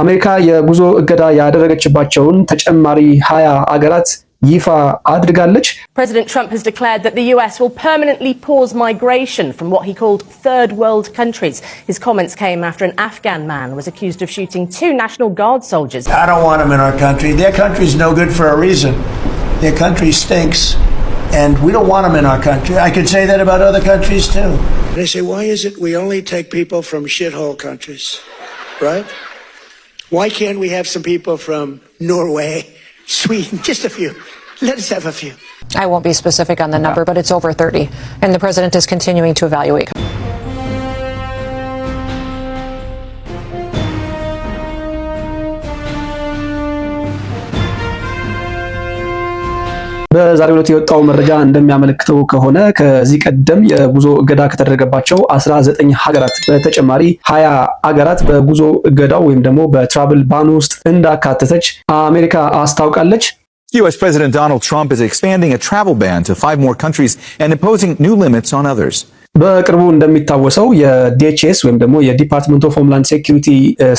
አሜሪካ የጉዞ እገዳ ያደረገችባቸውን ተጨማሪ 20 አገራት ይፋ አድርጋለች። President Trump has declared that the US will permanently pause migration from what he called third world countries. His comments came after an Afghan man was accused of shooting 2 National Guard soldiers. I don't want them in our country. Their country's no good for a reason. Their country stinks, and we don't want them in our country. I could say that about other countries too. They say, why is it we only take people from shithole countries, right? Why can't we have some people from Norway, Sweden, just a few? Let us have a few. I won't be specific on the number, but it's over 30. And the president is continuing to evaluate. በዛሬው ዕለት የወጣው መረጃ እንደሚያመለክተው ከሆነ ከዚህ ቀደም የጉዞ እገዳ ከተደረገባቸው 19 ሀገራት በተጨማሪ 20 ሀገራት በጉዞ እገዳው ወይም ደግሞ በትራቭል ባን ውስጥ እንዳካተተች አሜሪካ አስታውቃለች። U.S. President Donald Trump is expanding a travel ban to 5 more countries and imposing new limits on others. በቅርቡ እንደሚታወሰው የዲኤችኤስ ወይም ደግሞ የዲፓርትመንት ኦፍ ሆምላንድ ሴኩሪቲ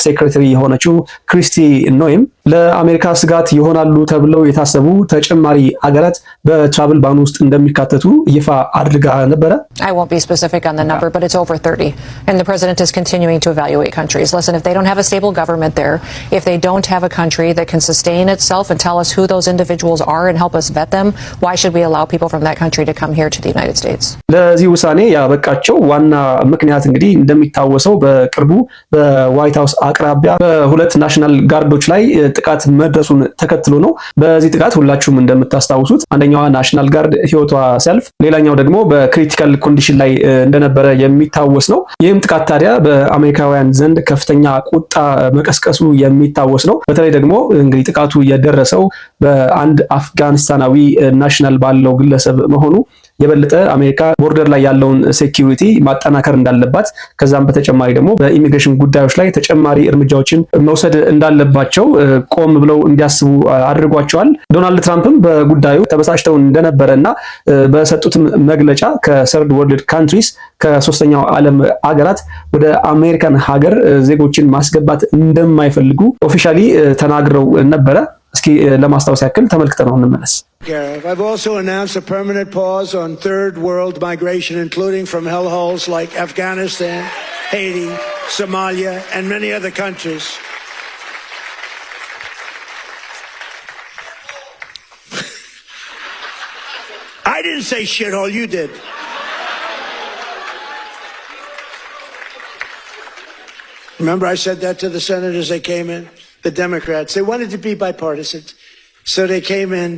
ሴክሬታሪ የሆነችው ክሪስቲ ኖኤም ለአሜሪካ ስጋት ይሆናሉ ተብለው የታሰቡ ተጨማሪ አገራት በትራቭል ባን ውስጥ እንደሚካተቱ ይፋ አድርጋ ነበረ። I won't be specific on the number, but it's over 30. And the president is continuing to evaluate countries. Listen, if they don't have a stable government there, if they don't have a country that can sustain itself and tell us who those individuals are and help us vet them, why should we allow people from that country to come here to the United States? ለዚህ ውሳኔ ያበቃቸው ዋና ምክንያት እንግዲህ እንደሚታወሰው በቅርቡ በዋይት ሃውስ አቅራቢያ በሁለት ናሽናል ጋርዶች ላይ ጥቃት መድረሱን ተከትሎ ነው። በዚህ ጥቃት ሁላችሁም እንደምታስታውሱት አንደኛዋ ናሽናል ጋርድ ህይወቷ ሲያልፍ፣ ሌላኛው ደግሞ በክሪቲካል ኮንዲሽን ላይ እንደነበረ የሚታወስ ነው። ይህም ጥቃት ታዲያ በአሜሪካውያን ዘንድ ከፍተኛ ቁጣ መቀስቀሱ የሚታወስ ነው። በተለይ ደግሞ እንግዲህ ጥቃቱ የደረሰው በአንድ አፍጋኒስታናዊ ናሽናል ባለው ግለሰብ መሆኑ የበለጠ አሜሪካ ቦርደር ላይ ያለውን ሴኩሪቲ ማጠናከር እንዳለባት ከዛም በተጨማሪ ደግሞ በኢሚግሬሽን ጉዳዮች ላይ ተጨማሪ እርምጃዎችን መውሰድ እንዳለባቸው ቆም ብለው እንዲያስቡ አድርጓቸዋል። ዶናልድ ትራምፕም በጉዳዩ ተበሳጭተው እንደነበረና በሰጡትም መግለጫ ከሰርድ ወርልድ ካንትሪስ ከሶስተኛው ዓለም አገራት ወደ አሜሪካን ሀገር ዜጎችን ማስገባት እንደማይፈልጉ ኦፊሻሊ ተናግረው ነበረ። እስኪ ለማስታወስ ያክል ተመልክተነው እንመለስ። I've also announced a permanent pause on third world migration, including from hellholes like Afghanistan, Haiti, Somalia, and many other countries. I didn't say shithole, you did. Remember I said that to the senators they came in? The Democrats, they wanted to be bipartisan. So they came in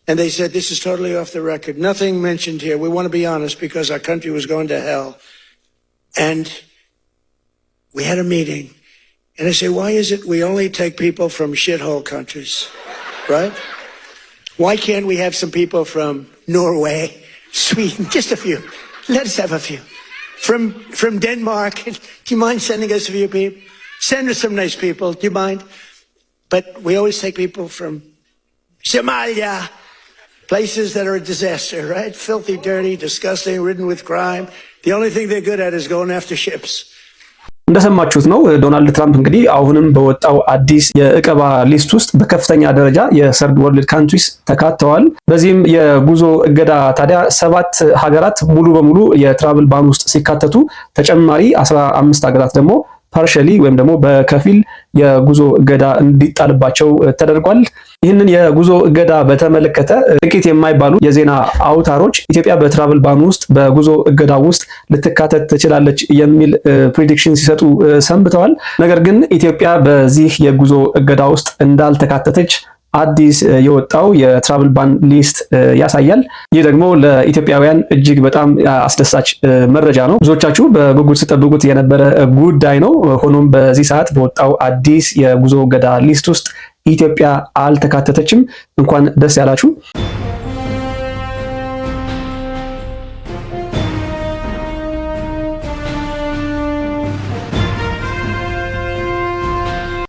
and they said, this is totally off the record. Nothing mentioned here. We want to be honest because our country was going to hell. And we had a meeting. And I say, why is it we only take people from shithole countries, right? Why can't we have some people from Norway, Sweden, just a few? Let us have a few. From Denmark, do you mind sending us a few people? Send us some nice people, do you mind? But we always take people from Somalia, places that are a disaster, right? Filthy, dirty, disgusting, ridden with crime. The only thing they're good at is going after ships. እንደሰማችሁት ነው ዶናልድ ትራምፕ እንግዲህ አሁንም በወጣው አዲስ የእቀባ ሊስት ውስጥ በከፍተኛ ደረጃ የሰርድ ወርልድ ካንትሪስ ተካተዋል። በዚህም የጉዞ እገዳ ታዲያ 7 ሀገራት ሙሉ በሙሉ የትራቭል ባን ውስጥ ሲካተቱ ተጨማሪ 15 ሀገራት ደግሞ ፓርሻሊ ወይም ደግሞ በከፊል የጉዞ እገዳ እንዲጣልባቸው ተደርጓል። ይህንን የጉዞ እገዳ በተመለከተ ጥቂት የማይባሉ የዜና አውታሮች ኢትዮጵያ በትራቭል ባን ውስጥ በጉዞ እገዳ ውስጥ ልትካተት ትችላለች የሚል ፕሬዲክሽን ሲሰጡ ሰንብተዋል። ነገር ግን ኢትዮጵያ በዚህ የጉዞ እገዳ ውስጥ እንዳልተካተተች አዲስ የወጣው የትራቭል ባን ሊስት ያሳያል። ይህ ደግሞ ለኢትዮጵያውያን እጅግ በጣም አስደሳች መረጃ ነው። ብዙዎቻችሁ በጉጉት ሲጠብቁት የነበረ ጉዳይ ነው። ሆኖም በዚህ ሰዓት በወጣው አዲስ የጉዞ እገዳ ሊስት ውስጥ ኢትዮጵያ አልተካተተችም። እንኳን ደስ ያላችሁ።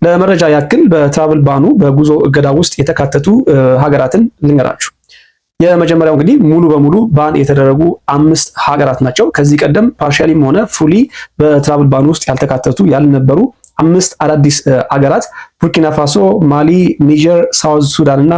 ለመረጃ ያክል በትራቭል ባኑ በጉዞ እገዳ ውስጥ የተካተቱ ሀገራትን ልንገራችሁ። የመጀመሪያው እንግዲህ ሙሉ በሙሉ ባን የተደረጉ 5 ሀገራት ናቸው። ከዚህ ቀደም ፓርሻሊም ሆነ ፉሊ በትራቭል ባን ውስጥ ያልተካተቱ ያልነበሩ 5 አዳዲስ አገራት ቡርኪና ፋሶ፣ ማሊ፣ ኒጀር፣ ሳውዝ ሱዳን እና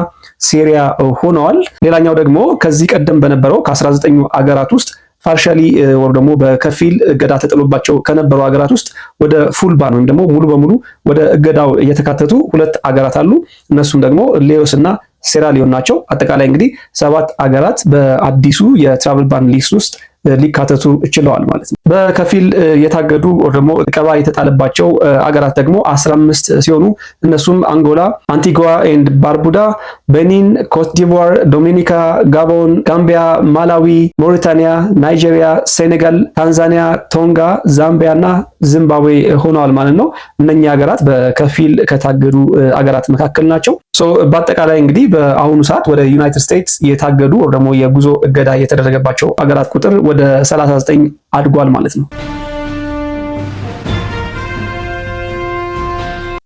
ሲሪያ ሆነዋል። ሌላኛው ደግሞ ከዚህ ቀደም በነበረው ከ19 አገራት ውስጥ ፓርሻሊ ወር ደግሞ በከፊል እገዳ ተጥሎባቸው ከነበሩ አገራት ውስጥ ወደ ፉል ባን ወይም ደግሞ ሙሉ በሙሉ ወደ እገዳው የተካተቱ 2 አገራት አሉ። እነሱም ደግሞ ሌዮስ እና ሴራሊዮን ናቸው። አጠቃላይ እንግዲህ 7 አገራት በአዲሱ የትራቭል ባን ሊስት ውስጥ ሊካተቱ ችለዋል ማለት ነው። በከፊል የታገዱ ወር ደግሞ እቀባ የተጣለባቸው አገራት ደግሞ 15 ሲሆኑ እነሱም አንጎላ፣ አንቲጓ ኤንድ ባርቡዳ፣ ቤኒን፣ ኮት ዲቮር፣ ዶሚኒካ፣ ጋቦን፣ ጋምቢያ፣ ማላዊ፣ ሞሪታኒያ፣ ናይጄሪያ፣ ሴኔጋል፣ ታንዛኒያ፣ ቶንጋ፣ ዛምቢያ እና ዚምባብዌ ሆነዋል ማለት ነው። እነኚህ ሀገራት በከፊል ከታገዱ አገራት መካከል ናቸው። በአጠቃላይ እንግዲህ በአሁኑ ሰዓት ወደ ዩናይትድ ስቴትስ የታገዱ ወር ደግሞ የጉዞ እገዳ የተደረገባቸው አገራት ቁጥር ወደ 39 አድጓል ማለት ነው።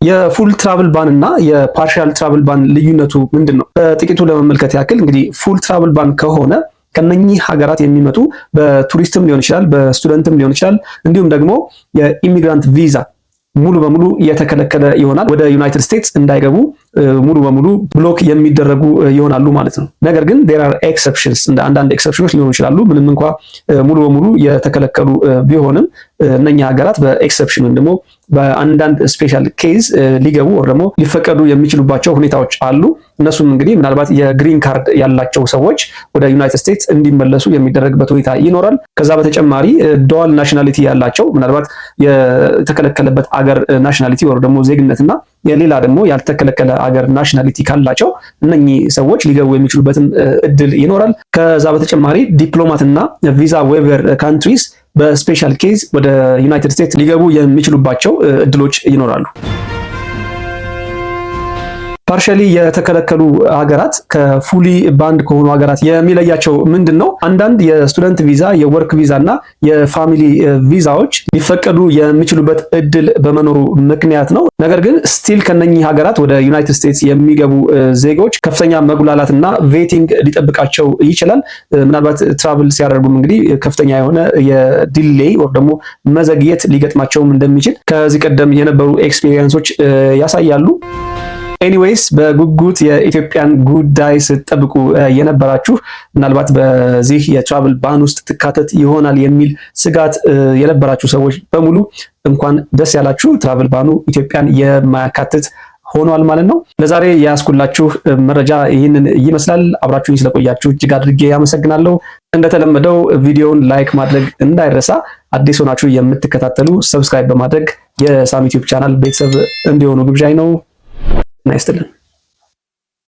የፉል ትራቭል ባን እና የፓርሻል ትራቭል ባን ልዩነቱ ምንድን ነው? በጥቂቱ ለመመልከት ያክል እንግዲህ ፉል ትራቭል ባን ከሆነ ከነኚህ ሀገራት የሚመጡ በቱሪስትም ሊሆን ይችላል፣ በስቱደንትም ሊሆን ይችላል፣ እንዲሁም ደግሞ የኢሚግራንት ቪዛ ሙሉ በሙሉ የተከለከለ ይሆናል። ወደ ዩናይትድ ስቴትስ እንዳይገቡ ሙሉ በሙሉ ብሎክ የሚደረጉ ይሆናሉ ማለት ነው። ነገር ግን there are exceptions እንደ አንዳንድ ኤክሰፕሽኖች ሊሆኑ ይችላሉ። ምንም እንኳ ሙሉ በሙሉ የተከለከሉ ቢሆንም እነኛ ሀገራት በኤክሰፕሽን ወይም ደግሞ በአንዳንድ ስፔሻል ኬዝ ሊገቡ ወር ደግሞ ሊፈቀዱ የሚችሉባቸው ሁኔታዎች አሉ። እነሱም እንግዲህ ምናልባት የግሪን ካርድ ያላቸው ሰዎች ወደ ዩናይትድ ስቴትስ እንዲመለሱ የሚደረግበት ሁኔታ ይኖራል። ከዛ በተጨማሪ ዱዋል ናሽናሊቲ ያላቸው ምናልባት የተከለከለበት አገር ናሽናሊቲ ወር ደግሞ ዜግነትና የሌላ ደግሞ ያልተከለከለ አገር ናሽናሊቲ ካላቸው እነኚህ ሰዎች ሊገቡ የሚችሉበትም እድል ይኖራል። ከዛ በተጨማሪ ዲፕሎማት እና ቪዛ ዌቨር ካንትሪስ በስፔሻል ኬዝ ወደ ዩናይትድ ስቴትስ ሊገቡ የሚችሉባቸው እድሎች ይኖራሉ። ፓርሻሊ የተከለከሉ ሀገራት ከፉሊ ባንድ ከሆኑ ሀገራት የሚለያቸው ምንድን ነው? አንዳንድ የስቱደንት ቪዛ፣ የወርክ ቪዛ እና የፋሚሊ ቪዛዎች ሊፈቀዱ የሚችሉበት እድል በመኖሩ ምክንያት ነው። ነገር ግን ስቲል ከነኚህ ሀገራት ወደ ዩናይትድ ስቴትስ የሚገቡ ዜጎች ከፍተኛ መጉላላት እና ቬቲንግ ሊጠብቃቸው ይችላል። ምናልባት ትራቭል ሲያደርጉም እንግዲህ ከፍተኛ የሆነ የዲሌይ ወር ደግሞ መዘግየት ሊገጥማቸውም እንደሚችል ከዚህ ቀደም የነበሩ ኤክስፔሪየንሶች ያሳያሉ። ኤኒዌይስ በጉጉት የኢትዮጵያን ጉዳይ ስትጠብቁ የነበራችሁ ምናልባት በዚህ የትራቭል ባን ውስጥ ትካተት ይሆናል የሚል ስጋት የነበራችሁ ሰዎች በሙሉ እንኳን ደስ ያላችሁ። ትራቭል ባኑ ኢትዮጵያን የማያካትት ሆኗል ማለት ነው። ለዛሬ ያስኩላችሁ መረጃ ይህንን ይመስላል። አብራችሁኝ ስለቆያችሁ እጅግ አድርጌ ያመሰግናለሁ። እንደተለመደው ቪዲዮውን ላይክ ማድረግ እንዳይረሳ። አዲስ ሆናችሁ የምትከታተሉ ሰብስክራይብ በማድረግ የሳም ዩቲዩብ ቻናል ቤተሰብ እንዲሆኑ ግብዣይ ነው። Nice to